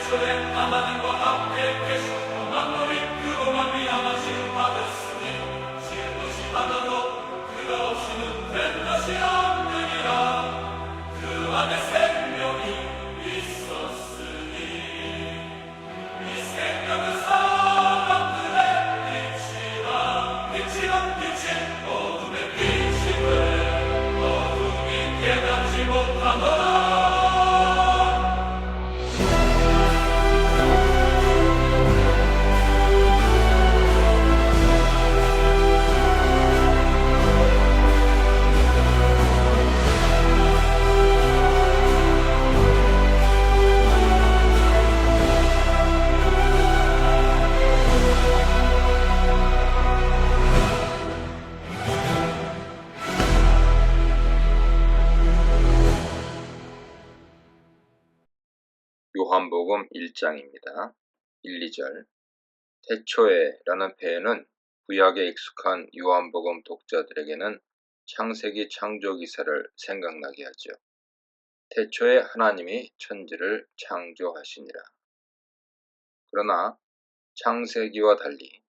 태초에 하나님과 함께 계셨고 만물이 그로만 미암하심 받았으니 지은 하나도 그가 없이는 된 것이 없느니라. 그 안에 생명이 있었으니 이 생명은 사람들의 빛이라. 빛이란 빛이 어둠의 빛이 돼 어둠이 깨닫지 못하노라. 요한복음 1장입니다. 1, 2절. 태초에라는 표현은 구약에 익숙한 요한복음 독자들에게는 창세기 창조 기사를 생각나게 하죠. 태초에 하나님이 천지를 창조하시니라. 그러나 창세기와 달리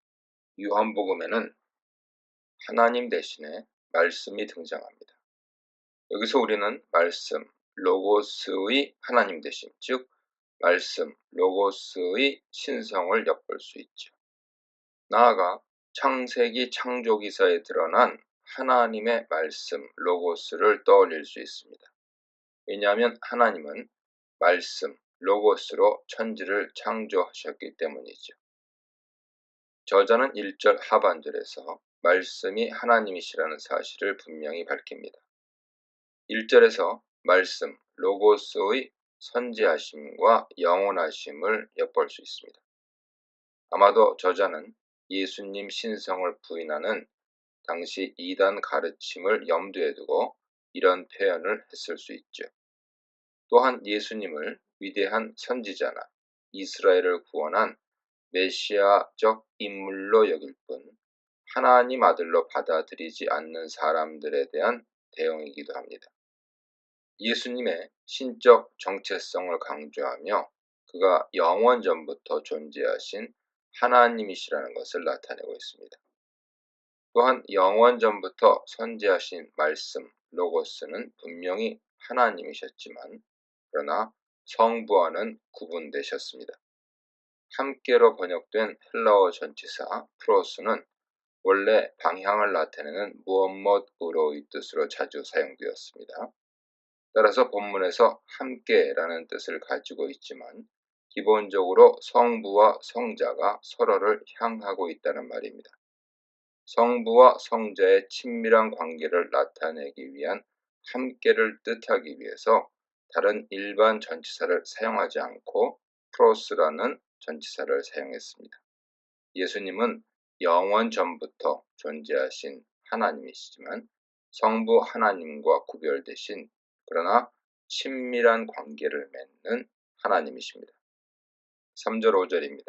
요한복음에는 하나님 대신에 말씀이 등장합니다. 여기서 우리는 말씀, 로고스의 하나님 되심, 즉 말씀, 로고스의 신성을 엿볼 수 있죠. 나아가 창세기 창조기사에 드러난 하나님의 말씀, 로고스를 떠올릴 수 있습니다. 왜냐하면 하나님은 말씀, 로고스로 천지를 창조하셨기 때문이죠. 저자는 1절 하반절에서 말씀이 하나님이시라는 사실을 분명히 밝힙니다. 1절에서 말씀, 로고스의 선지하심과 영원하심을 엿볼 수 있습니다. 아마도 저자는 예수님 신성을 부인하는 당시 이단 가르침을 염두에 두고 이런 표현을 했을 수 있죠. 또한 예수님을 위대한 선지자나 이스라엘을 구원한 메시아적 인물로 여길 뿐 하나님 아들로 받아들이지 않는 사람들에 대한 대응이기도 합니다. 예수님의 신적 정체성을 강조하며 그가 영원 전부터 존재하신 하나님이시라는 것을 나타내고 있습니다. 또한 영원 전부터 선지하신 말씀, 로고스는 분명히 하나님이셨지만 그러나 성부와는 구분되셨습니다. 함께로 번역된 헬라어 전치사 프로스는 원래 방향을 나타내는 무엇무엇으로의 뜻으로 자주 사용되었습니다. 따라서 본문에서 함께라는 뜻을 가지고 있지만 기본적으로 성부와 성자가 서로를 향하고 있다는 말입니다. 성부와 성자의 친밀한 관계를 나타내기 위한 함께를 뜻하기 위해서 다른 일반 전치사를 사용하지 않고 프로스라는 전치사를 사용했습니다. 예수님은 영원 전부터 존재하신 하나님이시지만 성부 하나님과 구별되신 그러나 친밀한 관계를 맺는 하나님이십니다. 3절 5절입니다.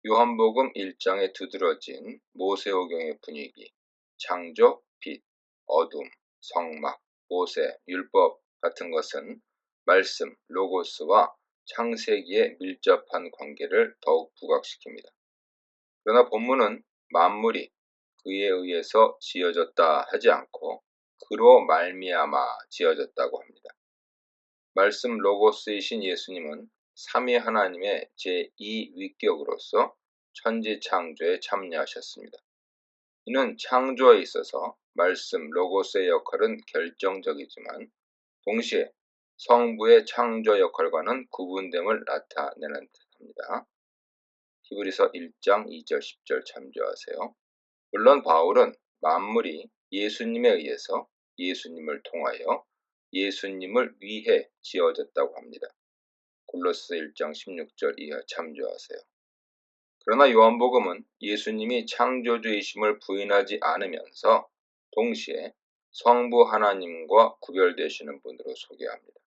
요한복음 1장에 두드러진 모세오경의 분위기, 창조, 빛, 어둠, 성막, 모세, 율법 같은 것은 말씀, 로고스와 창세기의 밀접한 관계를 더욱 부각시킵니다. 그러나 본문은 만물이 그에 의해서 지어졌다 하지 않고 그로 말미암아 지어졌다고 합니다. 말씀 로고스이신 예수님은 삼위 하나님의 제2위격으로서 천지 창조에 참여하셨습니다. 이는 창조에 있어서 말씀 로고스의 역할은 결정적이지만 동시에 성부의 창조 역할과는 구분됨을 나타내는 듯합니다. 히브리서 1장 2절 10절 참조하세요. 물론 바울은 만물이 예수님에 의해서 예수님을 통하여 예수님을 위해 지어졌다고 합니다. 골로새 1장 16절 이하 참조하세요. 그러나 요한복음은 예수님이 창조주이심을 부인하지 않으면서 동시에 성부 하나님과 구별되시는 분으로 소개합니다.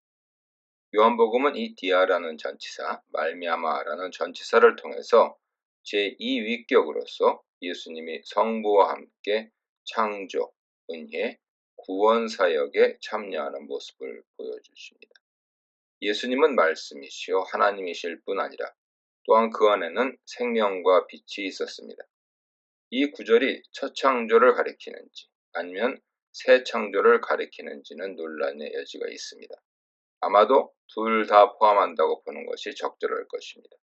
요한복음은 이 디아라는 전치사, 말미암아라는 전치사를 통해서 제2위격으로서 예수님이 성부와 함께 창조, 은혜, 구원 사역에 참여하는 모습을 보여주십니다. 예수님은 말씀이시요 하나님이실 뿐 아니라 또한 그 안에는 생명과 빛이 있었습니다. 이 구절이 첫 창조를 가리키는지 아니면 새 창조를 가리키는지는 논란의 여지가 있습니다. 아마도 둘 다 포함한다고 보는 것이 적절할 것입니다.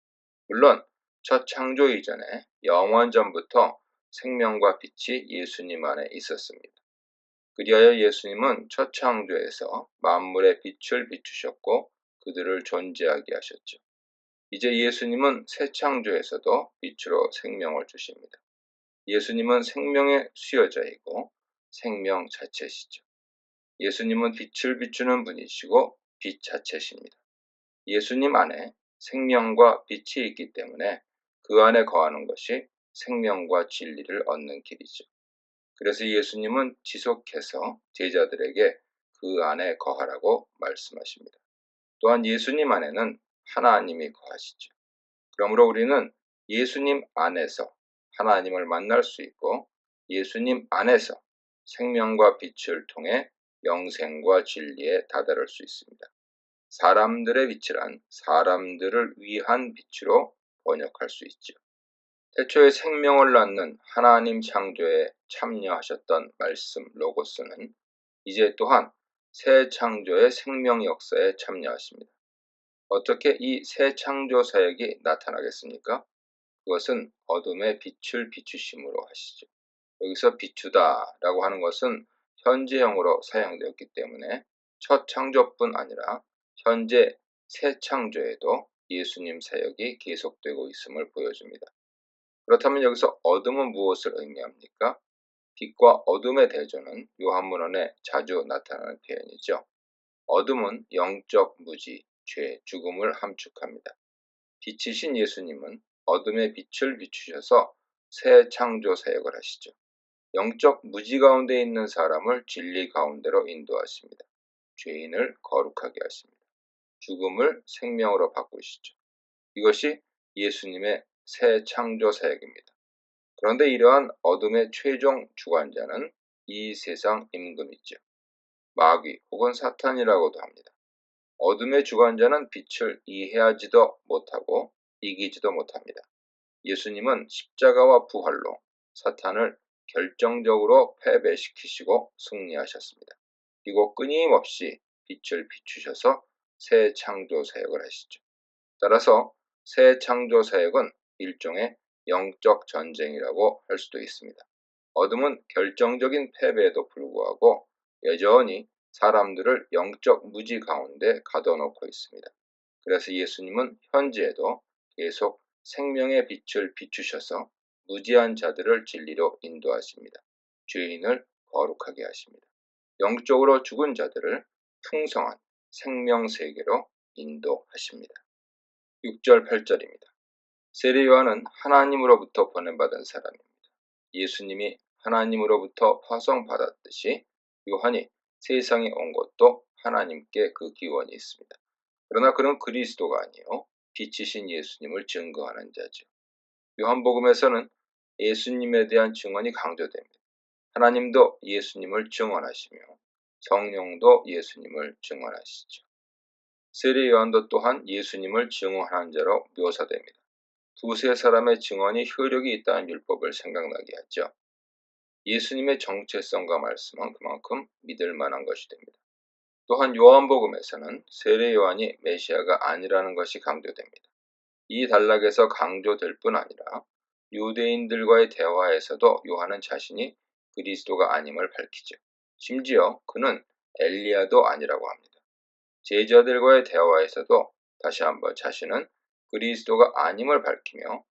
물론 첫 창조 이전에 영원전부터 생명과 빛이 예수님 안에 있었습니다. 그리하여 예수님은 첫 창조에서 만물의 빛을 비추셨고 그들을 존재하게 하셨죠. 이제 예수님은 새 창조에서도 빛으로 생명을 주십니다. 예수님은 생명의 수여자이고 생명 자체시죠. 예수님은 빛을 비추는 분이시고 빛 자체십니다. 예수님 안에 생명과 빛이 있기 때문에 그 안에 거하는 것이 생명과 진리를 얻는 길이죠. 그래서 예수님은 지속해서 제자들에게 그 안에 거하라고 말씀하십니다. 또한 예수님 안에는 하나님이 거하시죠. 그러므로 우리는 예수님 안에서 하나님을 만날 수 있고 예수님 안에서 생명과 빛을 통해 영생과 진리에 다다를 수 있습니다. 사람들의 빛이란 사람들을 위한 빛으로 번역할 수 있죠. 태초에 생명을 낳는 하나님 창조에 참여하셨던 말씀 로고스는 이제 또한 새 창조의 생명 역사에 참여하십니다. 어떻게 이 새 창조 사역이 나타나겠습니까? 그것은 어둠의 빛을 비추심으로 하시죠. 여기서 비추다 라고 하는 것은 현재형으로 사용되었기 때문에 첫 창조뿐 아니라 현재 새 창조에도 예수님 사역이 계속되고 있음을 보여줍니다. 그렇다면 여기서 어둠은 무엇을 의미합니까? 빛과 어둠의 대조는 요한문헌에 자주 나타나는 표현이죠. 어둠은 영적 무지, 죄, 죽음을 함축합니다. 빛이신 예수님은 어둠의 빛을 비추셔서 새 창조 사역을 하시죠. 영적 무지 가운데 있는 사람을 진리 가운데로 인도하십니다. 죄인을 거룩하게 하십니다. 죽음을 생명으로 바꾸시죠. 이것이 예수님의 새 창조 사역입니다. 그런데 이러한 어둠의 최종 주관자는 이 세상 임금이죠. 마귀 혹은 사탄이라고도 합니다. 어둠의 주관자는 빛을 이해하지도 못하고 이기지도 못합니다. 예수님은 십자가와 부활로 사탄을 결정적으로 패배시키시고 승리하셨습니다. 그리고 끊임없이 빛을 비추셔서 새 창조 사역을 하시죠. 따라서 새 창조 사역은 일종의 영적 전쟁이라고 할 수도 있습니다. 어둠은 결정적인 패배에도 불구하고 여전히 사람들을 영적 무지 가운데 가둬놓고 있습니다. 그래서 예수님은 현재에도 계속 생명의 빛을 비추셔서 무지한 자들을 진리로 인도하십니다. 죄인을 거룩하게 하십니다. 영적으로 죽은 자들을 풍성한 생명 세계로 인도하십니다. 6절 8절입니다. 세례 요한은 하나님으로부터 보냄받은 사람입니다. 예수님이 하나님으로부터 파송받았듯이 요한이 세상에 온 것도 하나님께 그 기원이 있습니다. 그러나 그는 그리스도가 아니요 빛이신 예수님을 증거하는 자죠. 요한복음에서는 예수님에 대한 증언이 강조됩니다. 하나님도 예수님을 증언하시며 성령도 예수님을 증언하시죠. 세례 요한도 또한 예수님을 증언하는 자로 묘사됩니다. 두세 사람의 증언이 효력이 있다는 율법을 생각나게 하죠. 예수님의 정체성과 말씀은 그만큼 믿을 만한 것이 됩니다. 또한 요한복음에서는 세례 요한이 메시아가 아니라는 것이 강조됩니다. 이 단락에서 강조될 뿐 아니라 유대인들과의 대화에서도 요한은 자신이 그리스도가 아님을 밝히죠. 심지어 그는 엘리야도 아니라고 합니다. 제자들과의 대화에서도 다시 한번 자신은 그리스도가 아님을 밝히며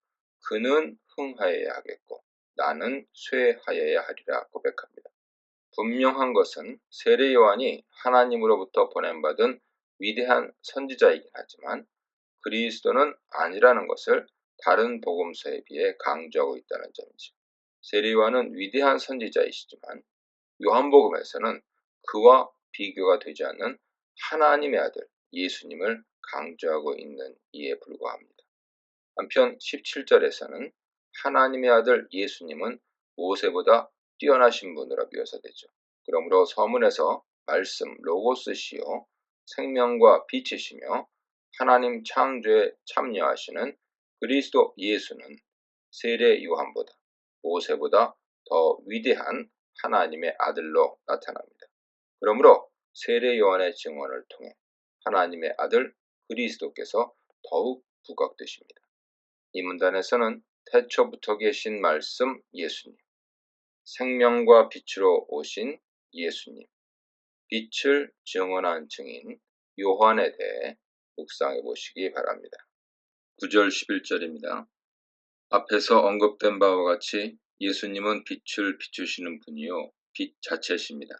그는 흥하여야 하겠고 나는 쇠하여야 하리라 고백합니다. 분명한 것은 세례 요한이 하나님으로부터 보냄받은 위대한 선지자이긴 하지만 그리스도는 아니라는 것을 다른 복음서에 비해 강조하고 있다는 점이죠. 세례 요한은 위대한 선지자이시지만 요한복음에서는 그와 비교가 되지 않는 하나님의 아들 예수님을 강조하고 있는 이에 불과합니다. 한편 17절에서는 하나님의 아들 예수님은 모세보다 뛰어나신 분으로 묘사되죠. 그러므로 서문에서 말씀 로고스시요 생명과 빛이시며 하나님 창조에 참여하시는 그리스도 예수는 세례 요한보다 모세보다 더 위대한 하나님의 아들로 나타납니다. 그러므로 세례 요한의 증언을 통해 하나님의 아들 그리스도께서 더욱 부각되십니다. 이 문단에서는 태초부터 계신 말씀 예수님, 생명과 빛으로 오신 예수님, 빛을 증언한 증인 요한에 대해 묵상해 보시기 바랍니다. 9절 11절입니다. 앞에서 언급된 바와 같이 예수님은 빛을 비추시는 분이요 빛 자체십니다.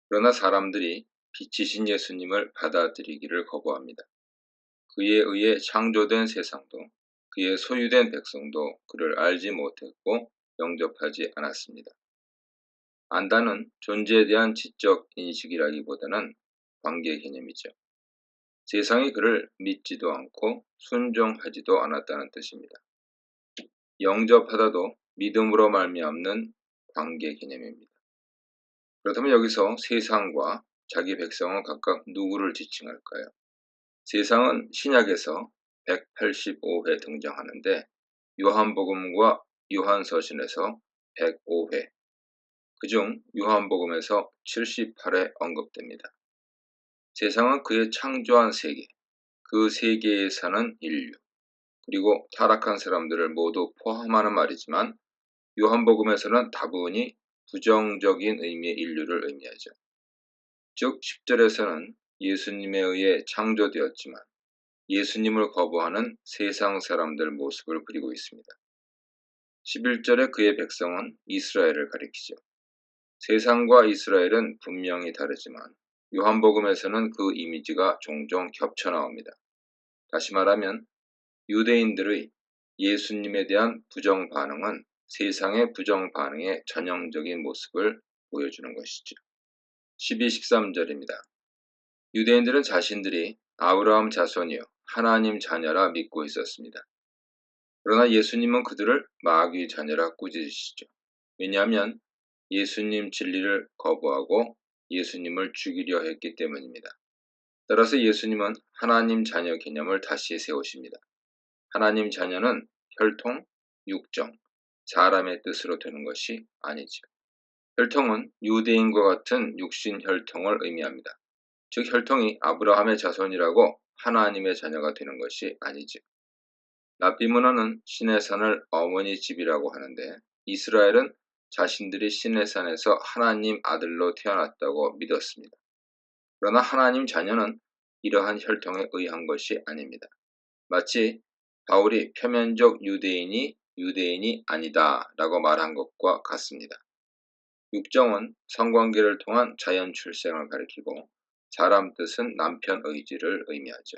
그러나 사람들이 빛이신 예수님을 받아들이기를 거부합니다. 그에 의해 창조된 세상도 그의 소유된 백성도 그를 알지 못했고 영접하지 않았습니다. 안다는 존재에 대한 지적 인식이라기보다는 관계 개념이죠. 세상이 그를 믿지도 않고 순종하지도 않았다는 뜻입니다. 영접하다도 믿음으로 말미암는 관계 개념입니다. 그렇다면 여기서 세상과 자기 백성은 각각 누구를 지칭할까요? 세상은 신약에서 185회 등장하는데 요한복음과 요한서신에서 105회, 그중 요한복음에서 78회 언급됩니다. 세상은 그의 창조한 세계, 그 세계에 사는 인류, 그리고 타락한 사람들을 모두 포함하는 말이지만 요한복음에서는 다분히 부정적인 의미의 인류를 의미하죠. 즉 10절에서는 예수님에 의해 창조되었지만 예수님을 거부하는 세상 사람들 모습을 그리고 있습니다. 11절에 그의 백성은 이스라엘을 가리키죠. 세상과 이스라엘은 분명히 다르지만 요한복음에서는 그 이미지가 종종 겹쳐 나옵니다. 다시 말하면 유대인들의 예수님에 대한 부정 반응은 세상의 부정 반응의 전형적인 모습을 보여주는 것이죠. 12, 13절입니다. 유대인들은 자신들이 아브라함 자손이요 하나님 자녀라 믿고 있었습니다. 그러나 예수님은 그들을 마귀 자녀라 꾸짖으시죠. 왜냐하면 예수님 진리를 거부하고 예수님을 죽이려 했기 때문입니다. 따라서 예수님은 하나님 자녀 개념을 다시 세우십니다. 하나님 자녀는 혈통, 육정, 사람의 뜻으로 되는 것이 아니죠. 혈통은 유대인과 같은 육신 혈통을 의미합니다. 즉 혈통이 아브라함의 자손이라고 하나님의 자녀가 되는 것이 아니죠. 랍비 문화는 시내산을 어머니 집이라고 하는데 이스라엘은 자신들이 시내산에서 하나님 아들로 태어났다고 믿었습니다. 그러나 하나님 자녀는 이러한 혈통에 의한 것이 아닙니다. 마치 바울이 표면적 유대인이 아니다 라고 말한 것과 같습니다. 육정은 성관계를 통한 자연 출생을 가리키고 사람 뜻은 남편 의지를 의미하죠.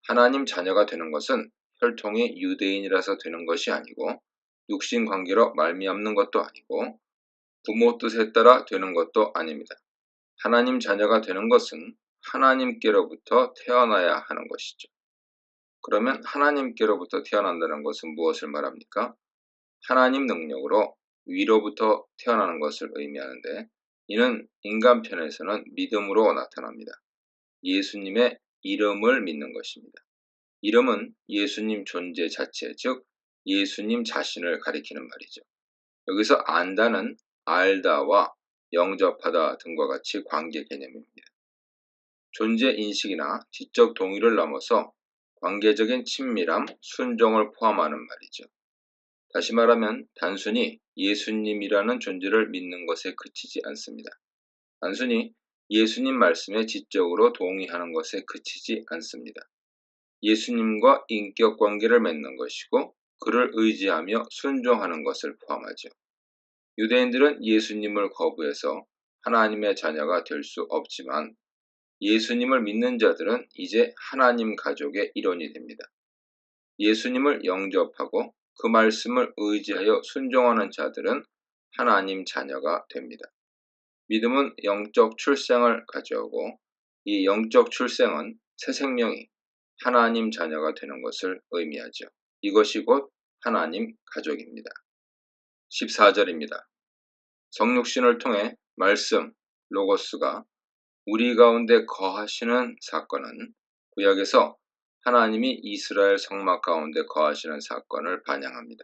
하나님 자녀가 되는 것은 혈통이 유대인이라서 되는 것이 아니고 육신 관계로 말미암는 것도 아니고 부모 뜻에 따라 되는 것도 아닙니다. 하나님 자녀가 되는 것은 하나님께로부터 태어나야 하는 것이죠. 그러면 하나님께로부터 태어난다는 것은 무엇을 말합니까? 하나님 능력으로 위로부터 태어나는 것을 의미하는데 이는 인간 편에서는 믿음으로 나타납니다. 예수님의 이름을 믿는 것입니다. 이름은 예수님 존재 자체, 즉 예수님 자신을 가리키는 말이죠. 여기서 안다는 알다와 영접하다 등과 같이 관계 개념입니다. 존재 인식이나 지적 동의를 넘어서 관계적인 친밀함, 순종을 포함하는 말이죠. 다시 말하면 단순히 예수님이라는 존재를 믿는 것에 그치지 않습니다. 단순히 예수님 말씀에 지적으로 동의하는 것에 그치지 않습니다. 예수님과 인격 관계를 맺는 것이고 그를 의지하며 순종하는 것을 포함하죠. 유대인들은 예수님을 거부해서 하나님의 자녀가 될 수 없지만 예수님을 믿는 자들은 이제 하나님 가족의 일원이 됩니다. 예수님을 영접하고 그 말씀을 의지하여 순종하는 자들은 하나님 자녀가 됩니다. 믿음은 영적 출생을 가져오고 이 영적 출생은 새 생명이 하나님 자녀가 되는 것을 의미하죠. 이것이 곧 하나님 가족입니다. 14절입니다. 성육신을 통해 말씀, 로고스가 우리 가운데 거하시는 사건은 구약에서 하나님이 이스라엘 성막 가운데 거하시는 사건을 반영합니다.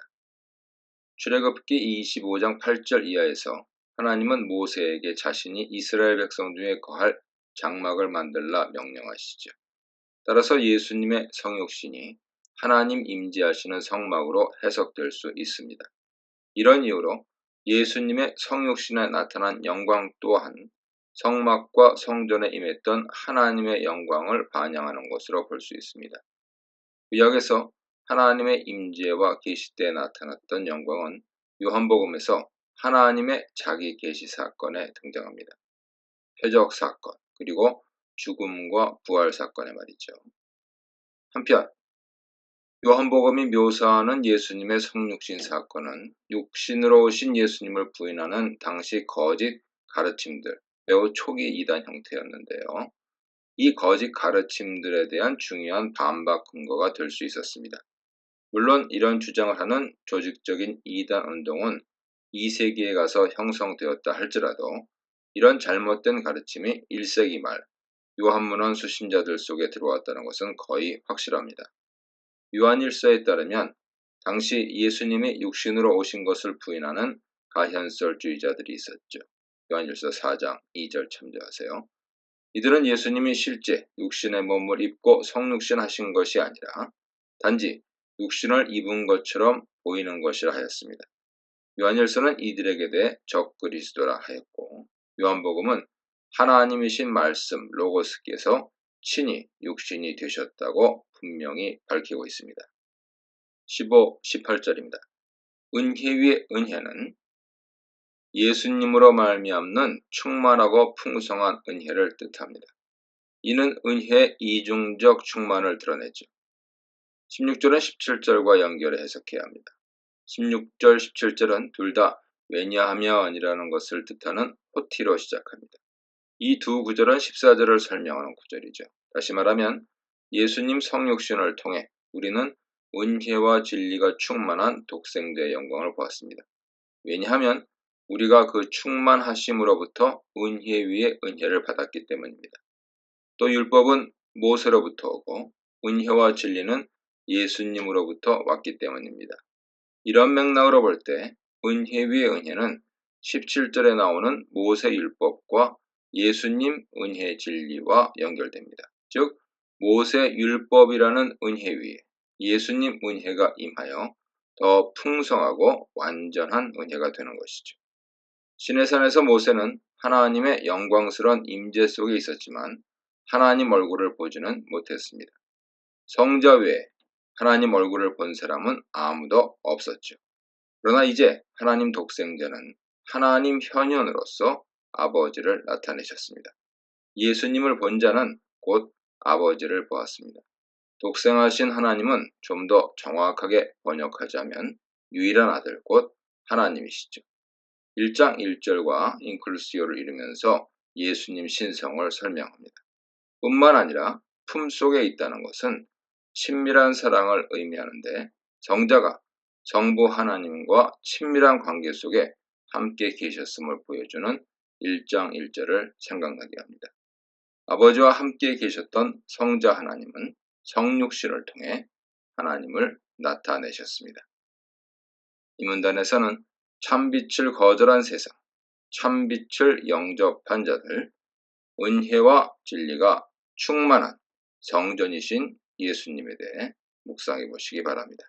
출애굽기 25장 8절 이하에서 하나님은 모세에게 자신이 이스라엘 백성 중에 거할 장막을 만들라 명령하시죠. 따라서 예수님의 성육신이 하나님 임재하시는 성막으로 해석될 수 있습니다. 이런 이유로 예수님의 성육신에 나타난 영광 또한 성막과 성전에 임했던 하나님의 영광을 반영하는 것으로 볼 수 있습니다. 구약에서 하나님의 임재와 계시 때 나타났던 영광은 요한복음에서 하나님의 자기 계시 사건에 등장합니다. 표적 사건, 그리고 죽음과 부활 사건에 말이죠. 한편 요한복음이 묘사하는 예수님의 성육신 사건은 육신으로 오신 예수님을 부인하는 당시 거짓 가르침들, 매우 초기 이단 형태였는데요. 이 거짓 가르침들에 대한 중요한 반박 근거가 될 수 있었습니다. 물론 이런 주장을 하는 조직적인 이단 운동은 2세기에 가서 형성되었다 할지라도 이런 잘못된 가르침이 1세기 말 요한문헌 수신자들 속에 들어왔다는 것은 거의 확실합니다. 요한일서에 따르면 당시 예수님이 육신으로 오신 것을 부인하는 가현설주의자들이 있었죠. 요한일서 4장 2절 참조하세요. 이들은 예수님이 실제 육신의 몸을 입고 성육신 하신 것이 아니라 단지 육신을 입은 것처럼 보이는 것이라 하였습니다. 요한일서는 이들에게 대해 적그리스도라 하였고, 요한복음은 하나님이신 말씀 로고스께서 친히 육신이 되셨다고 분명히 밝히고 있습니다. 15, 18절입니다. 은혜 위의 은혜는 예수님으로 말미암는 충만하고 풍성한 은혜를 뜻합니다. 이는 은혜의 이중적 충만을 드러내죠. 16절은 17절과 연결해 해석해야 합니다. 16절, 17절은 둘 다 왜냐하면이라는 것을 뜻하는 호티로 시작합니다. 이 두 구절은 14절을 설명하는 구절이죠. 다시 말하면 예수님 성육신을 통해 우리는 은혜와 진리가 충만한 독생자의 영광을 보았습니다. 왜냐하면 우리가 그 충만하심으로부터 은혜 위에 은혜를 받았기 때문입니다. 또 율법은 모세로부터 오고 은혜와 진리는 예수님으로부터 왔기 때문입니다. 이런 맥락으로 볼 때 은혜 위의 은혜는 17절에 나오는 모세 율법과 예수님 은혜 진리와 연결됩니다. 즉 모세 율법이라는 은혜 위에 예수님 은혜가 임하여 더 풍성하고 완전한 은혜가 되는 것이죠. 시내산에서 모세는 하나님의 영광스러운 임재 속에 있었지만 하나님 얼굴을 보지는 못했습니다. 성자 외에 하나님 얼굴을 본 사람은 아무도 없었죠. 그러나 이제 하나님 독생자는 하나님 현현으로서 아버지를 나타내셨습니다. 예수님을 본 자는 곧 아버지를 보았습니다. 독생하신 하나님은 좀 더 정확하게 번역하자면 유일한 아들 곧 하나님이시죠. 1장 1절과 인클루시오를 이루면서 예수님 신성을 설명합니다. 뿐만 아니라 품속에 있다는 것은 친밀한 사랑을 의미하는데 성자가 성부 하나님과 친밀한 관계 속에 함께 계셨음을 보여주는 1장 1절을 생각나게 합니다. 아버지와 함께 계셨던 성자 하나님은 성육신을 통해 하나님을 나타내셨습니다. 이 문단에서는 참빛을 거절한 세상, 참빛을 영접한 자들, 은혜와 진리가 충만한 성전이신 예수님에 대해 묵상해 보시기 바랍니다.